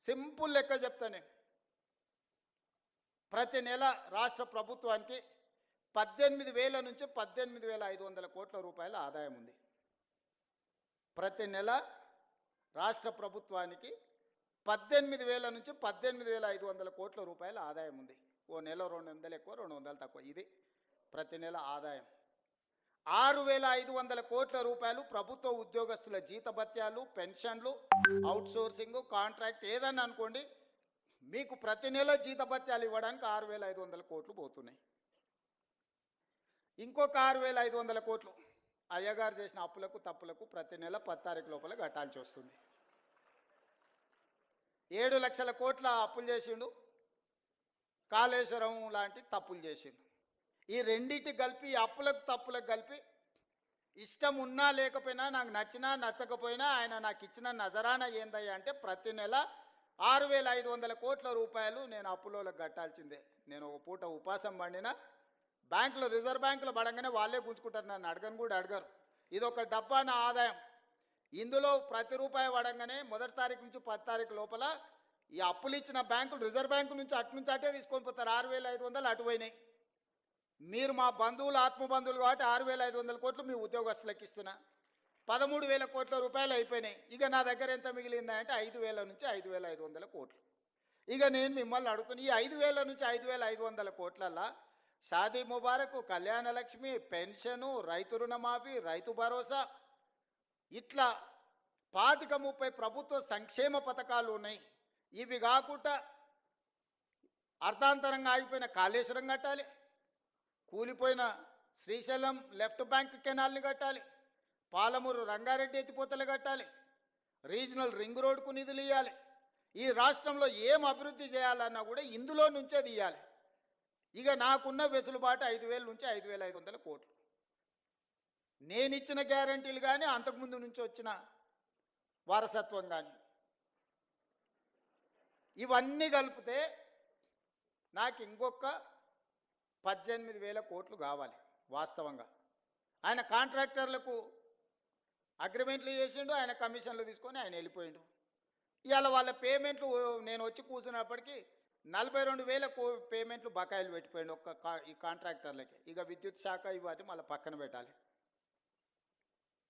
Simple లెక్క చెప్తా నేను. ప్రతి నెల రాష్ట్ర ప్రభుత్వానికి 18,000 నుంచి 18,500 కోట్ల రూపాయల ఆదాయం ఉంది. ప్రతి నెల రాష్ట్ర ప్రభుత్వానికి 18,000 నుంచి 18,500 కోట్ల రూపాయల ఆదాయం ఉంది. ఓ నెల 200 ఎక్కువ 200 తక్కువ, ఇది ప్రతి నెల ఆదాయం. 6,500 కోట్ల రూపాయలు ప్రభుత్వ ఉద్యోగస్తుల జీతభత్యాలు, పెన్షన్లు, అవుట్సోర్సింగ్, కాంట్రాక్ట్ ఏదన్నా అనుకోండి, మీకు ప్రతి నెల జీతభత్యాలు ఇవ్వడానికి 6,500 కోట్లు పోతున్నాయి. ఇంకొక 6,500 కోట్లు అయ్యగారు చేసిన అప్పులకు తప్పులకు ప్రతి నెల 10 తారీఖు లోపల కట్టాల్సి వస్తుంది. 7 లక్షల కోట్ల అప్పులు చేసిండు, కాళేశ్వరం లాంటి తప్పులు చేసిండు. ఈ రెండింటి కలిపి, అప్పులకు తప్పులకు కలిపి, ఇష్టం ఉన్నా లేకపోయినా, నాకు నచ్చినా నచ్చకపోయినా ఆయన నాకు ఇచ్చిన నజరానా ఏందయ్యా అంటే ప్రతి నెల 6,500 కోట్ల రూపాయలు నేను అప్పులోకి కట్టాల్సిందే. నేను ఒక పూట ఉపాసం పండినా బ్యాంకులో, రిజర్వ్ బ్యాంకులో పడంగానే వాళ్ళే గుంజుకుంటారు, నన్ను అడగను కూడా అడగరు. ఇది ఒక డబ్బా నా ఆదాయం. ఇందులో ప్రతి రూపాయి పడంగానే మొదటి తారీఖు నుంచి 10 తారీఖు లోపల ఈ అప్పులు ఇచ్చిన బ్యాంకులు, రిజర్వ్ బ్యాంకు నుంచి అటే తీసుకొని పోతారు. 6,500 అటు పోయినాయి. మీరు మా బంధువులు, ఆత్మబంధువులు కాబట్టి 6,500 కోట్లు మీ ఉద్యోగస్తులకు ఇస్తున్నా. 13,000 కోట్ల రూపాయలు అయిపోయినాయి. ఇక నా దగ్గర ఎంత మిగిలిందా అంటే 5,000 నుంచి 5,500 కోట్లు. ఇక నేను మిమ్మల్ని అడుగుతున్నా, ఈ 5,000 నుంచి 5,500 కోట్లల్లో షాదీ ముబారక్, కళ్యాణ లక్ష్మి, పెన్షను, రైతు రుణమాఫీ, రైతు భరోసా, ఇట్లా 25-30 ప్రభుత్వ సంక్షేమ పథకాలు ఉన్నాయి. ఇవి కాకుండా అర్ధాంతరంగా ఆగిపోయిన కాళేశ్వరం కట్టాలి, కూలిపోయిన శ్రీశైలం లెఫ్ట్ బ్యాంక్ కెనాల్ని కట్టాలి, పాలమూరు రంగారెడ్డి ఎత్తిపోతలు కట్టాలి, రీజనల్ రింగ్ రోడ్కు నిధులు ఇవ్వాలి. ఈ రాష్ట్రంలో ఏం అభివృద్ధి చేయాలన్నా కూడా ఇందులో నుంచే తీయాలి. ఇక నాకున్న వెసులుబాటు 5,000 నుంచి 5,500 కోట్లు. నేను ఇచ్చిన గ్యారంటీలు కానీ, అంతకుముందు నుంచి వచ్చిన వారసత్వం కానీ, ఇవన్నీ కలిపితే నాకు ఇంకొక 18,000 కోట్లు కావాలి వాస్తవంగా. ఆయన కాంట్రాక్టర్లకు అగ్రిమెంట్లు చేసిండు, ఆయన కమిషన్లు తీసుకొని ఆయన వెళ్ళిపోయిండు. ఇవాళ వాళ్ళ పేమెంట్లు నేను వచ్చి కూర్చున్నప్పటికీ 42,000 పేమెంట్లు బకాయిలు పెట్టిపోయిండు ఈ కాంట్రాక్టర్లకి. ఇక విద్యుత్ శాఖ ఇవన్నీ మళ్ళీ పక్కన పెట్టాలి.